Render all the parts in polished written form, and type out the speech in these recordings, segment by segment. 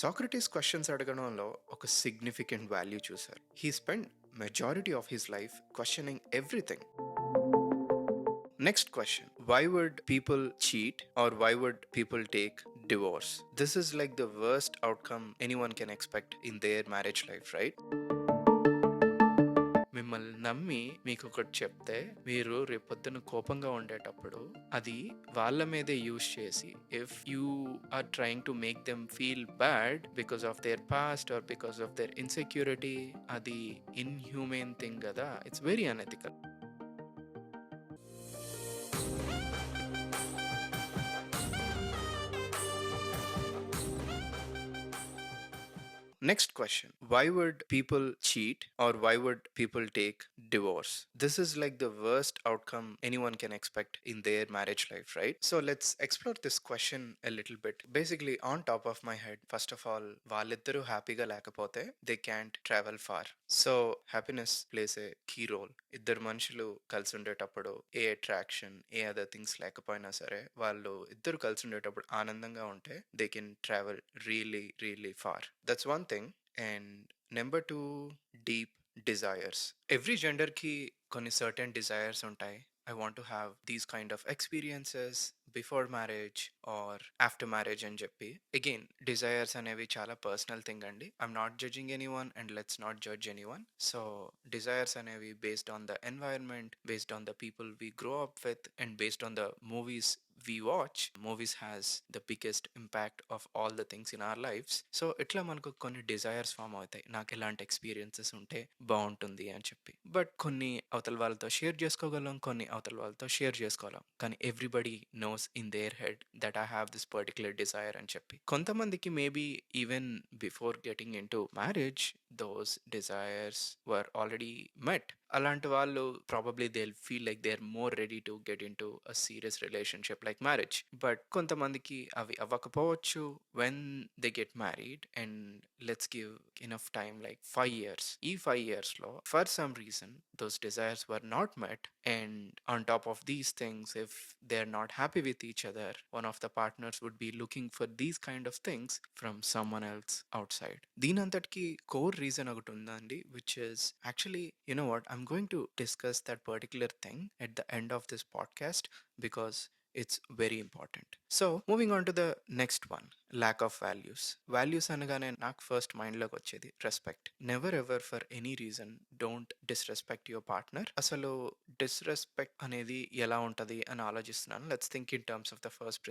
Socrates questions అడగడంలో ఒక significant value చూశారు. He spend majority of his life questioning everything. Next question: why would people cheat, or why would people take divorce? This is like the worst outcome anyone can expect in their marriage life, right? మిమ్మల్ని నమ్మి మీకు ఒకటి చెప్తే మీరు రేపొద్దున కోపంగా ఉండేటప్పుడు అది వాళ్ళ మీదే యూజ్ చేసి, if you are trying to make them feel bad because of their past or because of their insecurity, అది ఇన్హ్యూమేన్ థింగ్ కదా. It's very unethical. Next question: why would people cheat, or why would people take divorce? This is like the worst outcome anyone can expect in their marriage life, right? So let's explore this question a little bit. Basically, on top of my head, first of all, వాళ్ళిద్దరూ హ్యాపీగా లేకపోతే they can't travel far. So happiness plays a key role. ఇద్దరు మనుషులు కలిసి ఉండేటప్పుడు ఏ attraction, ఏ other things లేకపోయినా సరే, వాళ్ళు ఇద్దరు కలిసి ఉండేటప్పుడు ఆనందంగా ఉంటే they can travel really really far. That's one thing. And number two, deep desires. Every gender ki కొన్ని certain desires ఉంటాయి. I want to have these kind of experiences before marriage or after marriage అని చెప్పి. Again, desires అనేవి చాలా personal thing అండి. I'm not judging anyone and let's not judge anyone. So desires అనేవి based on the environment, based on the people we grow up with, and based on the movies we watch. Movies has the biggest impact of all the things in our lives. So ఇట్లా మనకు కొన్ని desires form అవుతాయి. నాకు ఎలాంటి experiences ఉంటే బాగుంటుంది అని చెప్పి. బట్ కొన్ని అవతల వాళ్ళతో షేర్ చేసుకోగలం, కొన్ని అవతల వాళ్ళతో షేర్ చేసుకోగలం. కానీ everybody knows in their head that I have this particular desire అని చెప్పి. కొంతమందికి maybe even before getting into marriage those desires were already met. అలాంటి వాళ్ళు probably they feel like they are more ready to get into a serious relationship like marriage. But కొంతమందికి అవి అవ్వకపోవచ్చు when they get married. And let's give enough time like 5 years. ఈ 5 yearsలో for some reason those desires were not met, and on top of these things, if they're not happy with each other, one of the partners would be looking for these kind of things from someone else outside. దీనంతటికి core reason ఒకటి ఉందండి, which is actually, you know what, I'm going to discuss that particular thing at the end of this podcast because it's very important. So moving on to the next one, lack of values. Values అనగానే నాకు first మైండ్లోకి వచ్చేది respect. Never ever for any reason don't disrespect your partner. అసలు disrespect అనేది ఎలా ఉంటుంది అని ఆలోచిస్తున్నాను. Let's think in terms of the first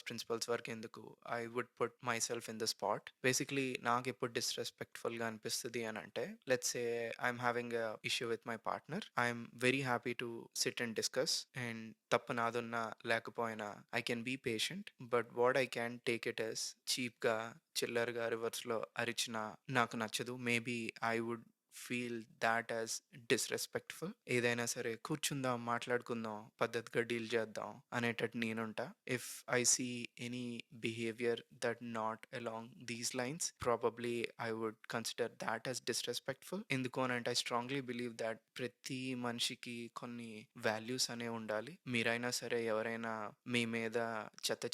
principles వరకు ఎందుకు, I would put myself in the spot. Basically నాకు ఎప్పుడు డిస్రెస్పెక్ట్ఫుల్గా అనిపిస్తుంది అని అంటే, let's say I'm having a issue with my partner. I'm very happy to sit and discuss, అండ్ తప్పు నాదున్నా లేకపోయినా I can be patient. But what I can take it as చీప్గా, చిల్లర్గా రివర్స్లో అరిచినా నాకు నచ్చదు. Maybe I would feel that as disrespectful. ఏదైనా సరే కూర్చుందాం, మాట్లాడుకుందాం, పద్ధతిగా డీల్ చేద్దాం అనేటట్టు నేనుంటా. If I see any behaviour that not along these lines, probably I would consider that as disrespectful. ఎందుకు అని అంటే, ఐ స్ట్రాంగ్లీ బిలీవ్ దాట్ ప్రతి మనిషికి కొన్ని వాల్యూస్ అనేవి ఉండాలి. మీరైనా సరే ఎవరైనా మీ మీద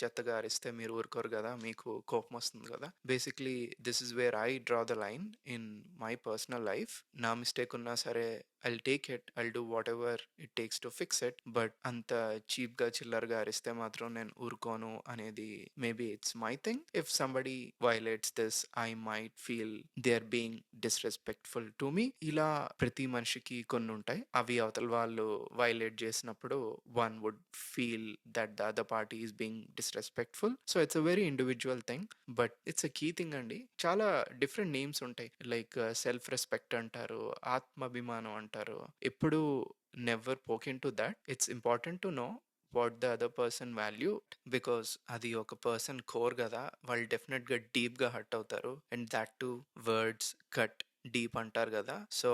చెత్తగా అరిస్తే మీరు ఊరుకోరు కదా, మీకు కోపం వస్తుంది కదా. Basically this is where I draw the line in my personal life. నా మిస్టేక్ ఉన్నా సరే I'll take it, I'll do whatever it takes to fix it. But అంత చీప్గా చిల్లర్గా అరిస్తే మాత్రం నేను ఊరుకోను అనేది maybe it's my thing. If somebody violates this, I might feel they are being disrespectful to me. ఇలా ప్రతి మనిషికి కొన్ని ఉంటాయి. అవి అవతల వాళ్ళు వైలేట్ చేసినప్పుడు one would feel that the other party is being disrespectful. So it's a very individual thing, but it's a key thing అండి. చాలా డిఫరెంట్ నేమ్స్ ఉంటాయి, లైక్ సెల్ఫ్ రెస్పెక్ట్ అంటారు, ఆత్మాభిమానం అంటారు. ఎప్పుడు never poke into that. It's important to know what the other person value, because అది ఒక పర్సన్ కోర్ కదా. వాళ్ళు డెఫినెట్గా డీప్గా హర్ట్ అవుతారు, and that to words cut deep అంటారు కదా. సో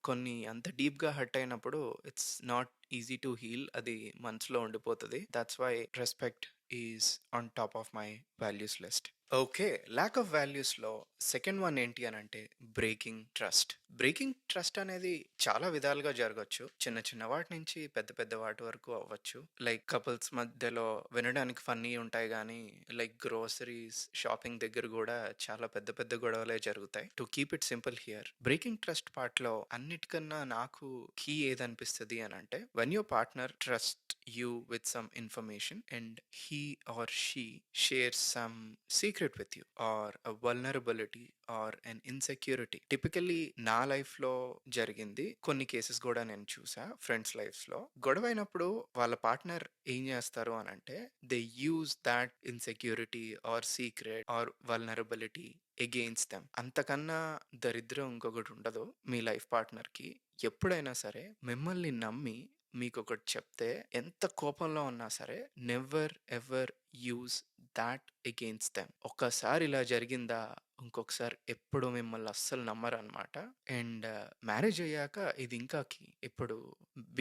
కొన్ని అంత డీప్గా హర్ట్ అయినప్పుడు it's not easy to heal. అది మనసులో ఉండిపోతుంది. That's why respect is on top of my values list. Okay. Lack of వాల్యూస్‌లో సెకండ్ వన్ ఏంటి అనంటే బ్రేకింగ్ ట్రస్ట్. బ్రేకింగ్ ట్రస్ట్ అనేది చాలా విధాలుగా జరగొచ్చు. చిన్న చిన్న వాటి నుంచి పెద్ద పెద్ద వాటి వరకు అవ్వచ్చు. లైక్ కపుల్స్ మధ్యలో వినడానికి ఫన్నీ ఉంటాయి గానీ, లైక్ గ్రోసరీస్, షాపింగ్ దగ్గర గూడా చాలా పెద్ద పెద్ద గొడవలే జరుగుతాయి. To keep it simple here, breaking trust పార్ట్‌లో అన్నిటికన్నా నాకు కీ ఏదనిపిస్తది అనంటే, when your partner trust you with some information and he or she shares some secret with you or a vulnerability or an insecurity. Typically నా life లో జరిగింది, కొన్ని cases కూడా నేను చూసా ఫ్రెండ్స్ లైఫ్స్ లో. గొడవైనప్పుడు వాళ్ళ పార్ట్నర్ ఏం చేస్తారు అని అంటే, they use that insecurity or secret or vulnerability against them. అంతకన్నా దరిద్రం ఇంకొకటి ఉండదు మీ లైఫ్ పార్ట్నర్ కి. ఎప్పుడైనా సరే మిమ్మల్ని నమ్మి మీకొకటి చెప్తే ఎంత కోపంలో ఉన్నా సరే, never ever use that against them. ఒక్కసారి ఇలా జరిగిందా, ఇంకొకసారి ఎప్పుడు మిమ్మల్ని అస్సలు నమ్మరనమాట. అండ్ మ్యారేజ్ అయ్యాక ఇది ఇంకా కీ. ఇప్పుడు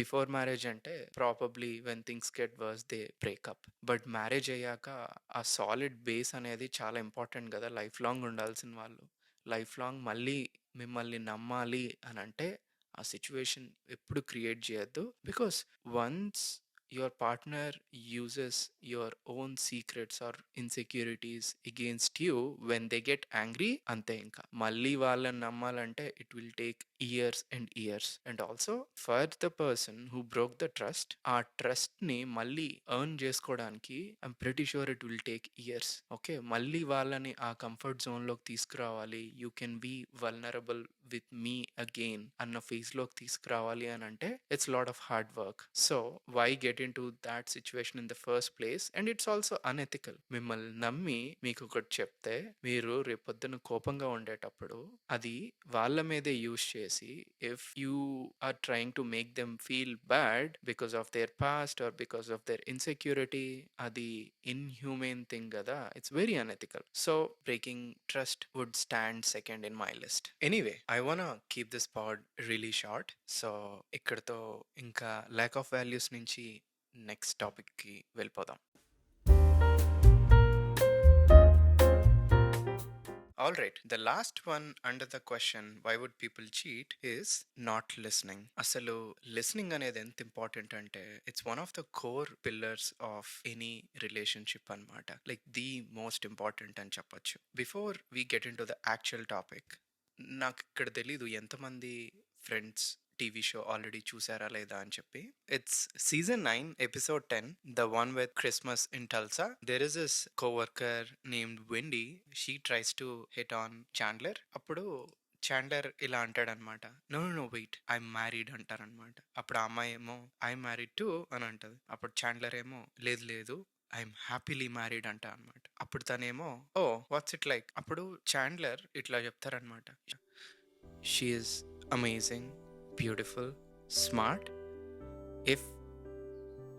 బిఫోర్ మ్యారేజ్ అంటే probably when things get worse they breakup. But marriage అయ్యాక ఆ సాలిడ్ బేస్ అనేది చాలా ఇంపార్టెంట్ కదా. లైఫ్ లాంగ్ ఉండాల్సిన వాళ్ళు లైఫ్ లాంగ్ మళ్ళీ మిమ్మల్ని నమ్మాలి అని అంటే ఆ సిచ్యువేషన్ ఎప్పుడు క్రియేట్ చేయొద్దు. Because once your partner uses your own secrets or insecurities against you when they get angry, అంతే. ఇంకా మళ్ళీ వాళ్ళని నమ్మాలంటే it will take years and years. And also for the person who broke the trust, ఆ trust ని మళ్ళీ earn చేసుకోవడానికి I'm pretty sure it will take years. Okay, మళ్ళీ వాళ్ళని ఆ కంఫర్ట్ జోన్ లోకి తీసుకురావాలి, you can be vulnerable with me again అన్న ఫేజ్ లోకి తీసుకురావాలి అని అంటే it's lot of hard work. So why get into that situation in the first place? And it's also unethical. మిమ్మల్ని నమ్మి మీకు ఒకటి చెప్తే మీరు రేపొద్దున కోపంగా ఉండేటప్పుడు అది వాళ్ళ మీదే యూజ్ చేసి, if you are trying to make them feel bad because of their past or because of their insecurity, అది ఇన్హ్యూమేన్ థింగ్ కదా. It's very unethical. So breaking trust would stand second in my list. Anyway, I want keep this pod really short. So ఇక్కడతో ఇంకా lack of values నుంచి next టాపిక్కి వెళ్ళిపోదాం. All right, the last one under the question why would people cheat is not listening. అసలు listening అనేది ఎంత important అంటే it's one of the core pillars of any relationship అన్నమాట. లైక్ ది మోస్ట్ ఇంపార్టెంట్ అని చెప్పొచ్చు. Before we get in to the actual topic, నాకు ఇక్కడ తెలీదు ఎంతమంది ఫ్రెండ్స్ టీవీ షో ఆల్రెడీ చూసారా లేదా అని చెప్పి. It's season 9 episode 10, the one with Christmas in Tulsa. There is this coworker named Wendy. She tries to hit on Chandler. అప్పుడు Chandler ఇలా అంటాడనమాట, no no wait, I'm married అంటారనమాట. అప్పుడు ఆ అమ్మాయి ఏమో ఐఎమ్ మ్యారీడ్ టు అని అంటది. అప్పుడు చాండ్లర్ ఏమో లేదు లేదు, ఐఎమ్ హ్యాపీలీ మ్యారీడ్ అంట అనమాట. అప్పుడు తనేమో ఓ వాట్స్ ఇట్ లైక్. అప్పుడు చాండ్లర్ ఇట్లా చెప్తారనమాట, she is amazing, beautiful, smart. If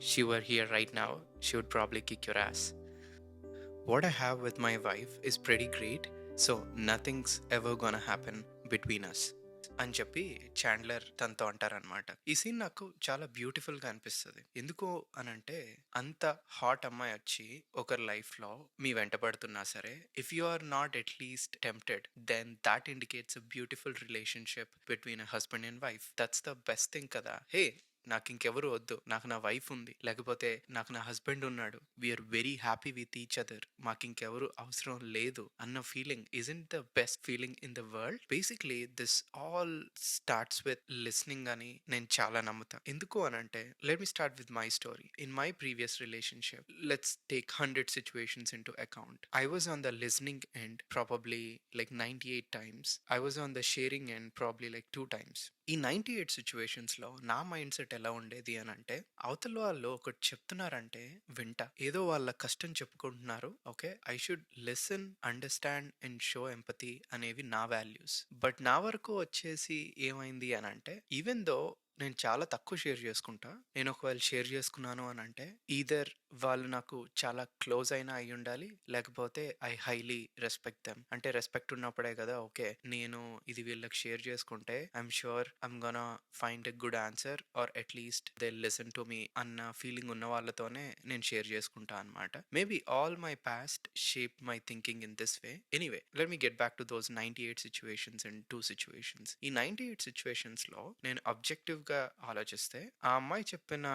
she were here right now, she would probably kick your ass. What I have with my wife is pretty great, so nothing's ever gonna happen between us అని చెప్పి Chandler తనతో అంటారనమాట. ఈ scene నాకు చాలా బ్యూటిఫుల్గా అనిపిస్తుంది. ఎందుకు అనంటే, అంత హాట్ అమ్మాయి వచ్చి ఒకరి లైఫ్లో మీ వెంట పడుతున్నా సరే, if you are not at least tempted, then that indicates a beautiful relationship between a husband and wife. That's the best thing కదా. హే, నాకు ఇంకెవరు వద్దు, నాకు నా వైఫ్ ఉంది, లేకపోతే నాకు నా హస్బెండ్ ఉన్నాడు, we are very happy with each other, మాకు ఇంకెవరు అవసరం లేదు అన్న feeling isn't the best feeling in the world. Basically this all starts with listening అని నేను చాలా నమ్ముతా. ఎందుకు అనంటే, let me start with my story. In my previous relationship, let's take 100 situations into account. I was on the listening end probably like 98 times. I was on the sharing end probably like 2 times. ఈ 98 సిచ్యువేషన్స్లో నా mind set ఎలా ఉండేది అని అంటే, అవతల వాళ్ళు ఒకటి చెప్తున్నారంటే వింటా, ఏదో వాళ్ళ కష్టం చెప్పుకుంటున్నారు, okay, I should listen, understand and show empathy అనేవి నా వాల్యూస్. బట్ నా వరకు వచ్చేసి ఏమైంది అని అంటే, ఈవెన్ దో నేను చాలా తక్కువ షేర్ చేసుకుంటా, నేను ఒకవేళ షేర్ చేసుకున్నాను అని అంటే ఈదర్ వాళ్ళు నాకు చాలా క్లోజ్ అయినా అయ్యుండాలి. లేకపోతే ఐ హైలీ రెస్పెక్ట్ దెమ్. అంటే రెస్పెక్ట్ ఉన్నప్పుడే కదా! ఓకే. నేను ఇది వీళ్ళకి షేర్ చేసుకుంటే I'm sure I'm gonna find a good answer or at least they will listen to me అన్న ఫీలింగ్ ఉన్న వాళ్ళతోనే నేను షేర్ చేసుకుంటా అనమాట. Maybe all my past shaped my thinking in this way. Anyway let me get back to those 98 situations and 2 situations. ఈ 98 సిట్యుయేషన్స్‌లో నేను ఆబ్జెక్టివ్‌గా ఆలోచిస్తే ఆ అమ్మాయి చెప్పిన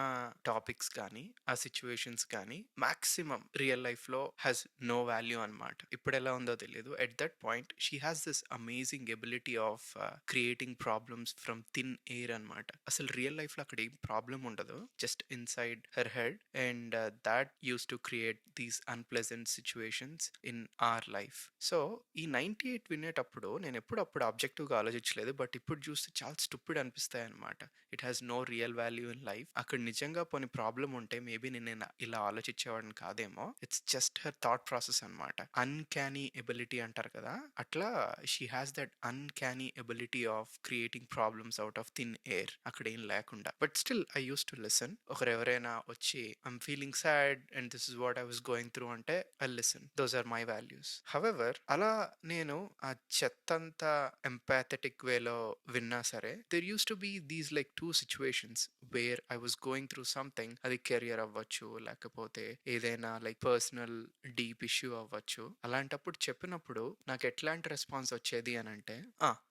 టాపిక్స్ కానీ, ఆ సిట్యుయేషన్స్ కానీ మాక్సిమం రియల్ లైఫ్‌లో హాస్ నో వాల్యూ అనమాట. ఇప్పుడెలా ఉందో తెలీదు. At that point she has this amazing ability of creating problems from thin air అనమాట. అసలు రియల్ లైఫ్‌లో అక్కడ ఏం ప్రాబ్లమ్ ఉండదు. Just inside her head and that used to create these unpleasant situations in our life. So, ఈ 98 వినేటప్పుడు నేనెప్పుడు అప్పుడు ఆబ్జెక్టివ్‌గా ఆలోచించలేదు. బట్ ఇప్పుడు చూస్తే చాలా స్టూపిడ్ అనిపిస్తాయన్నమాట. It has no real value in life. అక్కడ నిజంగా పోనీ ప్రాబ్లమ్ ఉంటే మేబీ నేను ఇలా ఆలోచించేవాడిని కాదేమో. It's just her thought process అనమాట. అన్‌క్యానీ ఎబిలిటీ అంటారు కదా! అట్లా she has that uncanny ability of creating problems out of thin air. అక్కడేం లేకుండా. But still I used to listen. ఒకరెవరైనా వచ్చి I'm feeling sad and this is what I was going through అంటే I listen. Those are my values. However అలా నేను ఆ చెత్తంతా empathetic వేలో విన్నా సరే there used to be these like 2 situations where I was going through something. అది career అవ్వచ్చు, లేకపోతే ఏదైనా లైక్ పర్సనల్ డీప్ ఇష్యూ అవ్వచ్చు. అలాంటప్పుడు చెప్పినప్పుడు నాకు ఎట్లాంటి రెస్పాన్స్ వచ్చేది అని అంటే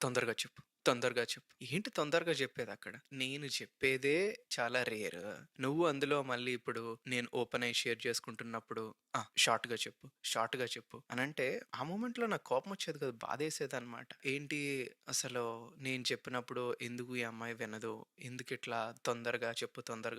తొందరగా చెప్పు, తొందరగా చెప్పు. ఏంటి తొందరగా చెప్పేది అక్కడ? నేను చెప్పేదే చాలా రేర్. నువ్వు అందులో మళ్ళీ ఇప్పుడు నేను ఓపెన్ అయ్యి షేర్ చేసుకుంటున్నప్పుడు షార్ట్‌గా చెప్పు, షార్ట్‌గా చెప్పు అనంటే ఆ మూమెంట్‌లో నాకు కోపం వచ్చేది కాదు. బాధేసేదనమాట. ఏంటి అసలు నేను చెప్పినప్పుడు ఎందుకు ఈ అమ్మాయి వినదు? ఎందుకిట్లా తొందరగా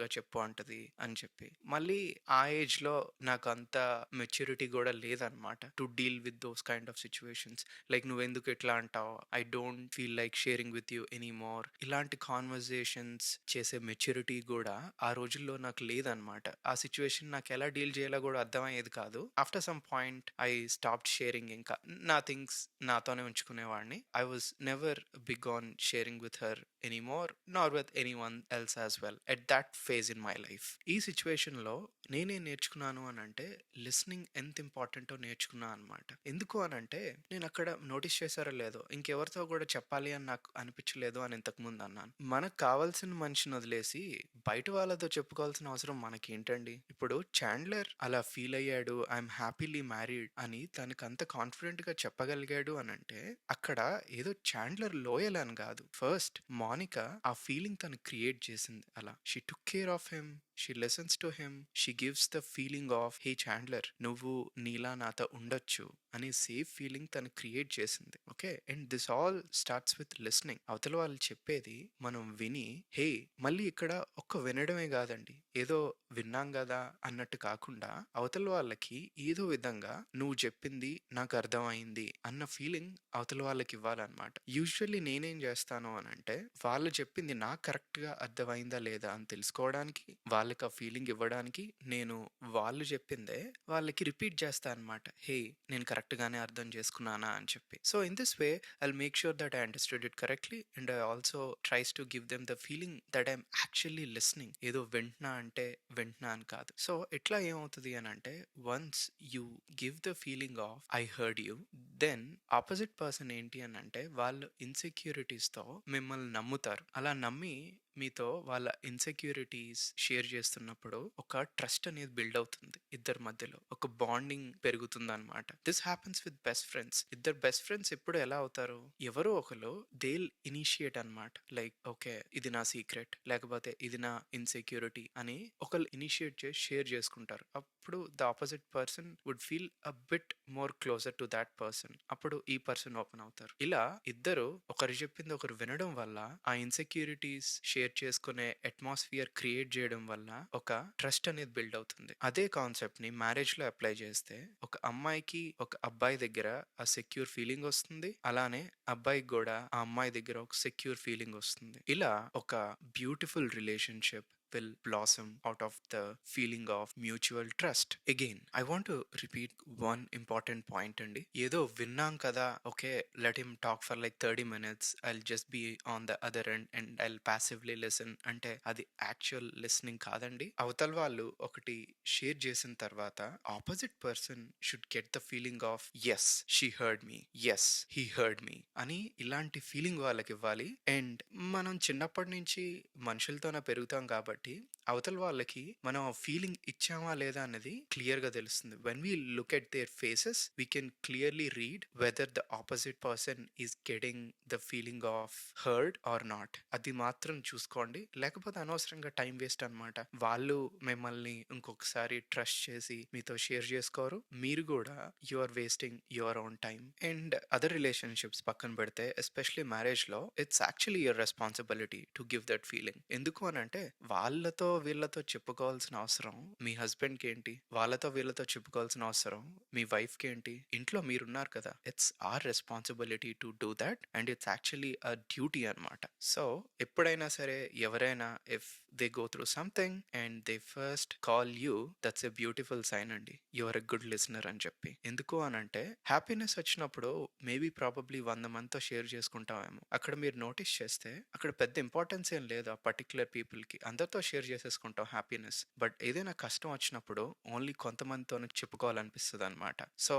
చెప్పు అంటది అని చెప్పి. మళ్ళీ ఆ ఏజ్‌లో నాకంత మెచ్యూరిటీ గూడా లేదనమాట. To deal with those kind of situations. Like నువ్వెందుకు ఇట్లా అంటావు? I don't feel like sharing with you anymore. ఇలాంటి కాన్వర్జేషన్స్ చేసే మెచ్యూరిటీ కూడా ఆ రోజుల్లో నాకు లేదనమాట. ఆ సిచ్యువేషన్ నాకు ఎలా డీల్ చేయాలో కూడా అర్థమయ్యేది కాదు. After some point I stopped sharing. ఇంకా నా థింగ్స్ నాతోనే ఉంచుకునేవాడిని. I was never big on sharing with her anymore nor with anyone else as well at that phase in my life. ఈ సిచ్యువేషన్‌లో నేనేం నేర్చుకున్నాను అనంటే లిసనింగ్ ఎంత ఇంపార్టెంటో నేర్చుకున్నా అనమాట. ఎందుకు అనంటే నేను అక్కడ నోటీస్ చేశారో లేదో ఇంకెవరితో కూడా చెప్పాలి అని నాకు అనిపించలేదు అని ఇంతకుముందు అన్నాను. మనకు కావాల్సిన మనిషిని వదిలేసి బయట వాళ్ళతో చెప్పుకోవాల్సిన అవసరం మనకేంటండి? ఇప్పుడు చాండ్లర్ అలా ఫీల్ అయ్యాడు, ఐఎమ్ హ్యాపీలీ మ్యారీడ్ అని తనకు అంత కాన్ఫిడెంట్ గా చెప్పగలిగాడు అనంటే అక్కడ ఏదో చాండ్లర్ లోయల్ అని కాదు. ఫస్ట్ మోనిక ఆ ఫీలింగ్ తను క్రియేట్ చేసింది. అలా she took care of him, she listens to him, she gives the feeling of hey Chandler నువ్వు నీలా నాతో ఉండొచ్చు అనే సేఫ్ ఫీలింగ్ తను క్రియేట్ చేసింది. Okay, and this all starts with listening. అవతల వాళ్ళు చెప్పేది మనం విని హే మళ్ళీ ఇక్కడ ఒక్క వినడమే కాదండి, ఏదో విన్నాం కదా అన్నట్టు కాకుండా అవతల వాళ్ళకి ఏదో విధంగా నువ్వు చెప్పింది నాకు అర్థమైంది అన్న ఫీలింగ్ అవతల వాళ్ళకి ఇవ్వాలన్నమాట. యూజువల్లీ నేనేం చేస్తాను అని అంటే వాళ్ళు చెప్పింది నాకు కరెక్ట్ గా అర్థమైందా లేదా అని తెలుసుకోవడానికి, వాళ్ళకి ఆ ఫీలింగ్ ఇవ్వడానికి నేను వాళ్ళు చెప్పిందే వాళ్ళకి రిపీట్ చేస్తా అనమాట. హే నేను కరెక్ట్ గానే అర్థం చేసుకున్నానా అని చెప్పి. So in this way I make sure that I understood it correctly and I also tries to give them the feeling that I'm actually listening. ఏదో వింటున్నా అంటే వింటున్నా అని కాదు. సో ఎట్లా ఏమవుతుంది అని అంటే once you give the feeling of I heard you, then opposite person ఏంటి అని అంటే వాళ్ళు ఇన్సెక్యూరిటీస్ తో మిమ్మల్ని నమ్ముతారు. అలా నమ్మి మీతో వాళ్ళ ఇన్సెక్యూరిటీస్ షేర్ చేస్తున్నప్పుడు ఒక ట్రస్ట్ అనేది బిల్డ్ అవుతుంది ఇద్దరి మధ్యలో. ఒక బాండింగ్ పెరుగుతుంది అనమాట. This happens with best friends. ఇద్దరు బెస్ట్ ఫ్రెండ్స్ ఎప్పుడు ఎలా అవుతారు? ఎవరో ఒకరు దేల్ ఇనిషియేట్ అనమాట. లైక్ ఓకే ఇది నా సీక్రెట్, లేకపోతే ఇది నా ఇన్సెక్యూరిటీ అని ఒకరు ఇనిషియేట్ చేసి షేర్ చేసుకుంటారు. అప్పుడు the opposite person would feel a bit more closer to that person. అప్పుడు ఈ పర్సన్ ఓపెన్ అవుతారు. ఇలా ఇద్దరు ఒకరు చెప్పింది ఒకరు వినడం వల్ల ఆ ఇన్సెక్యూరిటీస్ షేర్ చేసుకునే అట్మాస్ఫియర్ క్రియేట్ చేయడం వల్ల ఒక ట్రస్ట్ అనేది బిల్డ్ అవుతుంది. అదే కాన్సెప్ట్ ని మ్యారేజ్ లో అప్లై చేస్తే ఒక అమ్మాయికి ఒక అబ్బాయి దగ్గర ఆ సెక్యూర్ ఫీలింగ్ వస్తుంది, అలానే అబ్బాయికి కూడా ఆ అమ్మాయి దగ్గర ఒక సెక్యూర్ ఫీలింగ్ వస్తుంది. ఇలా ఒక beautiful relationship will blossom out of the feeling of mutual trust. Again, I want to repeat one important point అండి. ఏదో విన్నాం కదా, okay, let him talk for like 30 minutes, I'll just be on the other end and I'll passively listen అంటే అది actual listening కాదండి. అవతల వాళ్ళు ఒకటి షేర్ చేసిన తర్వాత opposite person should get the feeling of yes she heard me, yes he heard me అని ఇలాంటి ఫీలింగ్ వాళ్ళకి ఇవ్వాలి. అండ్ మనం చిన్నప్పటి నుంచి మనుషులతోనే పెరుగుతాం కాబట్టి అవతల వాళ్ళకి మనం ఫీలింగ్ ఇచ్చామా లేదా అనేది క్లియర్ గా తెలుస్తుంది. When we look at their faces we can clearly read whether the opposite person is getting the feeling of heard or not. అది మాత్రం చూసుకోండి, లేకపోతే అనవసరంగా టైం వేస్ట్ అనమాట. వాళ్ళు మిమ్మల్ని ఇంకొకసారి ట్రస్ట్ చేసి మీతో షేర్ చేసుకోరు, మీరు కూడా you are wasting your own time. And other relationships పక్కన పెడితే ఎస్పెషలీ మ్యారేజ్ లో it's actually your responsibility to give that feeling. ఎందుకు అని అంటే వాళ్ళతో వీళ్ళతో చెప్పుకోవాల్సిన అవసరం మీ హస్బెండ్ కి ఏంటి, వాళ్ళతో వీళ్ళతో చెప్పుకోవాల్సిన అవసరం మీ వైఫ్ కి ఏంటి? ఇంట్లో మీరున్నారు కదా, it's our responsibility to do that and it's actually a duty అనమాట. సో ఎప్పుడైనా సరే ఎవరైనా if they go through something and they first call you, that's a beautiful sign అండి, యువర్ ఎ గుడ్ లిసనర్ అని చెప్పి. ఎందుకు అని అంటే హ్యాపీనెస్ వచ్చినప్పుడు మేబీ ప్రాబబ్లీ 100 మందితో షేర్ చేసుకుంటామేమో, అక్కడ మీరు నోటీస్ చేస్తే అక్కడ పెద్ద ఇంపార్టెన్స్ ఏం లేదు ఆ పర్టికులర్ పీపుల్ కి, అందరితో షేర్ చేసేసుకుంటాం హ్యాపీనెస్. బట్ ఏదైనా కష్టం వచ్చినప్పుడు ఓన్లీ కొంతమందితోనే చెప్పుకోవాలనిపిస్తుంది అనమాట. So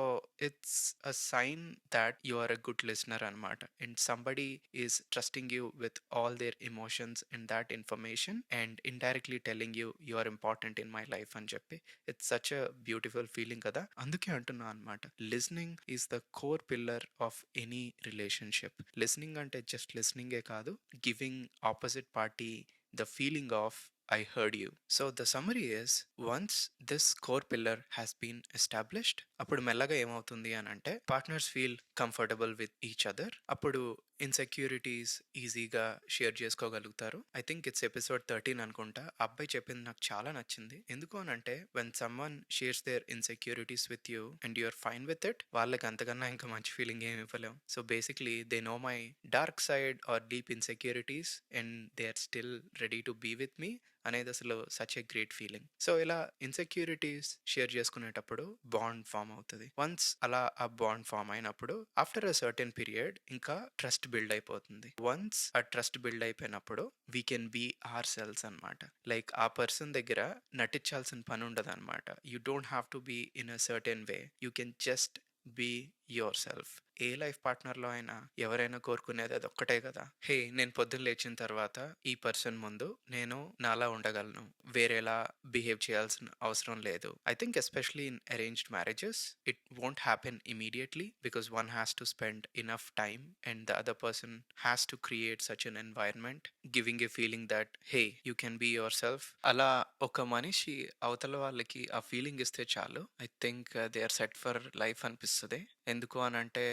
it's a sign that you are a good listener అనమాట. And somebody is trusting you with all their emotions and that information and indirectly telling you you are important in my life అని చెప్పి. It's such a beautiful feeling కదా, అందుకే అంటున్నా అనమాట, listening is the core pillar of any relationship. Listening అంటే just లిసనింగే కాదు, giving opposite party the feeling of I heard you. So the summary is, once this core pillar has been established, అప్పుడు మెల్లగా ఏమవుతుంది అని అంటే partners feel comfortable with each other. అప్పుడు insecurities ఈజీగా షేర్ చేసుకోగలుగుతారు. ఐ థింక్ ఇట్స్ ఎపిసోడ్ 13 అనుకుంటా. అబ్బాయి చెప్పింది నాకు చాలా నచ్చింది. ఎందుకు అని అంటే when someone shares their insecurities with you and you're fine with it, వాళ్ళకి అంతకన్నా ఇంకా మంచి ఫీలింగ్ ఏమి ఇవ్వలేం. So basically they know my dark side or deep insecurities and they are still ready to be with me అనేది అసలు such a great feeling. So ఇలా insecurities share చేసుకునేటప్పుడు బాండ్ ఫామ్ అవుతుంది. వన్స్ అలా ఆ బాండ్ ఫామ్ అయినప్పుడు after a certain period ఇంకా trust build అయిపోతుంది. వన్స్ ఆ ట్రస్ట్ బిల్డ్ అయిపోయినప్పుడు we can be ourselves అనమాట. లైక్ ఆ పర్సన్ దగ్గర నటించాల్సిన పని ఉండదు అనమాట. You don't have to be in a certain way, you can just be yourself. ఏ లైఫ్ పార్ట్నర్లో అయినా ఎవరైనా కోరుకునేది అది ఒక్కటే కదా, హే నేను పొద్దున్న లేచిన తర్వాత ఈ పర్సన్ ముందు నేను నాలా ఉండగలను, వేరేలా బిహేవ్ చేయాల్సిన అవసరం లేదు. I think especially in arranged marriages it won't happen immediately because one has to spend enough time and the other person has to create such an environment giving a feeling that hey you can be yourself. అలా ఒక మనిషి అవతల వాళ్ళకి ఆ feeling ఇస్తే చాలు, I think they are set for life అనిపిస్తుంది. ఎందుకు అని అంటే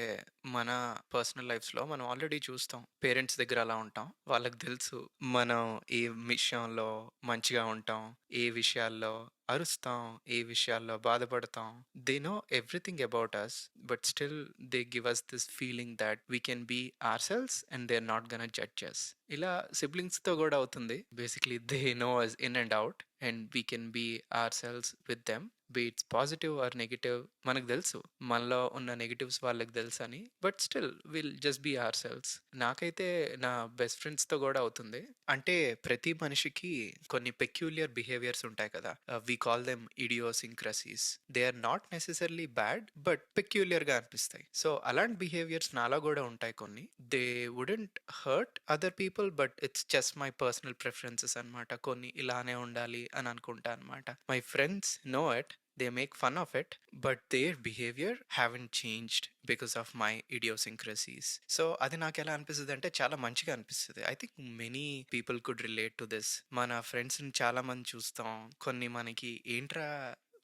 మన పర్సనల్ లైఫ్స్లో మనం ఆల్రెడీ చూస్తాం, పేరెంట్స్ దగ్గర అలా ఉంటాం, వాళ్ళకి తెలుసు మనం ఏ విషయంలో మంచిగా ఉంటాం, ఏ విషయాల్లో అరుస్తాం, ఏ విషయాల్లో బాధపడతాం. They know everything about us but still they give us this feeling that we can be ourselves and they are not gonna judge us. ఇలా సిబ్లింగ్స్తో కూడా అవుతుంది. Basically they know us in and out and we can be ourselves with them, be it's positive or negative. మనకు తెలుసు మనలో ఉన్న negatives వాళ్ళకి తెలుసు అని, but still will just be ourselves. నాకైతే నా బెస్ట్ ఫ్రెండ్స్తో కూడా అవుతుంది. అంటే ప్రతి మనిషికి కొన్ని పెక్యూలియర్ బిహేవియర్స్ ఉంటాయి కదా, we call them idiosyncrasies. They are not necessarily bad but peculiar గా అనిపిస్తాయి. సో అలాంటి బిహేవియర్స్ నాలో కూడా ఉంటాయి కొన్ని. They wouldn't hurt other people but it's just my personal preferences అనమాట. కొన్ని ఇలానే ఉండాలి అని అనుకుంటా అనమాట. My friends know it, they make fun of it, but their behavior haven't changed because of my idiosyncrasies. So అది నాకు ఎలా అనిపిస్తుంది అంటే చాలా మంచిగా అనిపిస్తుంది. I think many people could relate to this. మన ఫ్రెండ్స్ని చాలా మంది చూస్తాం, కొన్ని మనకి ఏంట్రా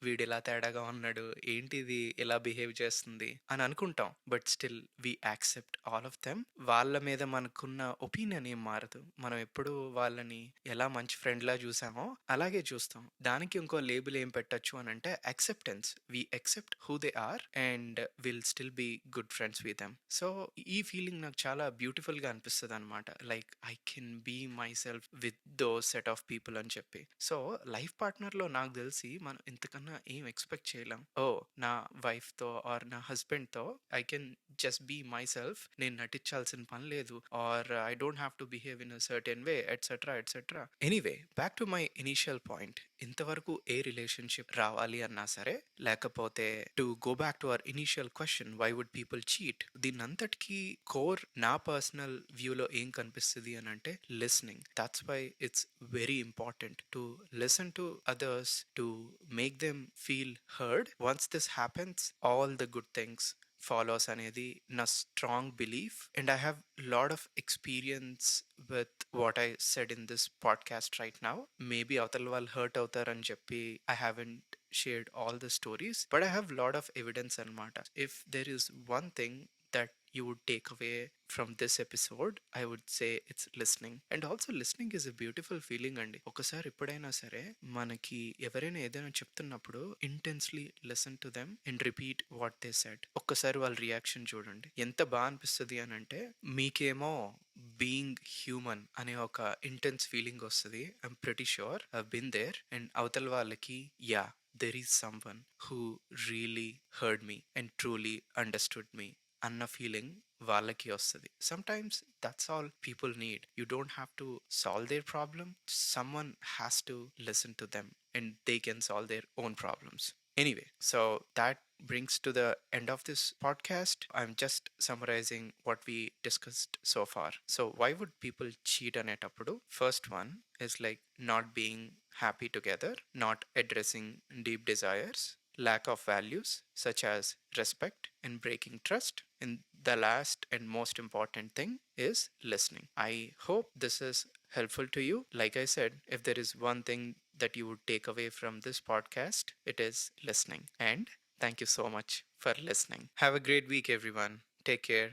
వీడు ఇలా తేడాగా ఉన్నాడు, ఏంటిది ఇలా బిహేవ్ చేస్తుంది అని అనుకుంటాం. But still we accept all of them. వాళ్ళ మీద మనకున్న ఒపీనియన్ ఏం మారదు. మనం ఎప్పుడు వాళ్ళని ఎలా మంచి ఫ్రెండ్ లా చూసామో అలాగే చూస్తాం. దానికి ఇంకో లేబుల్ ఏం పెట్టచ్చు అని అంటే acceptance. We accept who they are and will still be good friends with them. So ఈ ఫీలింగ్ నాకు చాలా బ్యూటిఫుల్ గా అనిపిస్తుంది అనమాట. Like I can be myself with those set of people అని చెప్పి. సో లైఫ్ పార్ట్నర్ లో నాకు తెలిసి మనం ఇంతకన్నా ఏం ఎక్స్పెక్ట్ చేయలేం. ఓ నా వైఫ్ తో ఆర్ నా హస్బెండ్ తో I can just be myself. నేను నటించాల్సిన పని లేదు, or I don't have to behave in a certain way etcetera etcetera. Anyway back to my initial point. ఇంతవరకు ఏ రిలేషన్షిప్ రావాలి అన్నా సరే, లేకపోతే to go back to our initial question, why would people cheat, దీనంతటికి కోర్ నా personal వ్యూలో ఏం కనిపిస్తుంది అని అంటే listening. That's why it's very important to listen to others, to make them feel heard. Once this happens, all the good things follows అనేది నా strong belief. And I have lot of experience with what I said in this podcast right now. Maybe అవతల వాళ్ళు hurt అవుతారని చెప్పి I haven't shared all the stories, but I have lot of evidence anamata. If there is one thing that you would take away from this episode, I would say it's listening. And also listening is a beautiful feeling అండి. ఒకసారి ఎప్పుడైనా సరే మనకి ఎవరైనా ఏదైనా చెప్తున్నప్పుడు intensely listen to them and repeat what they said. ఒక్కసారి వాళ్ళ రియాక్షన్ చూడండి, ఎంత బాగా అనిపిస్తుంది అని అంటే మీకేమో బీయింగ్ హ్యూమన్ అనే ఒక ఇంటెన్స్ ఫీలింగ్ వస్తుంది. I'm pretty sure I been there. And అవతల వాళ్ళకి yeah, there is someone who really heard me and truly understood me అన్న ఫీలింగ్ వాళ్ళకి వస్తుంది. Sometimes that's all people need. You don't have to solve there problem, someone has to listen to them and they can solve their own problems. Anyway, so that brings to the end of this podcast. I'm just summarizing what we discussed so far. So why would people cheat anetapudu? First one is like not being happy together, not addressing deep desires, lack of values such as respect, and breaking trust. And the last and most important thing is listening. I hope this is helpful to you. Like I said, if there is one thing that you would take away from this podcast, it is listening. And thank you so much for listening. Have a great week, everyone. Take care.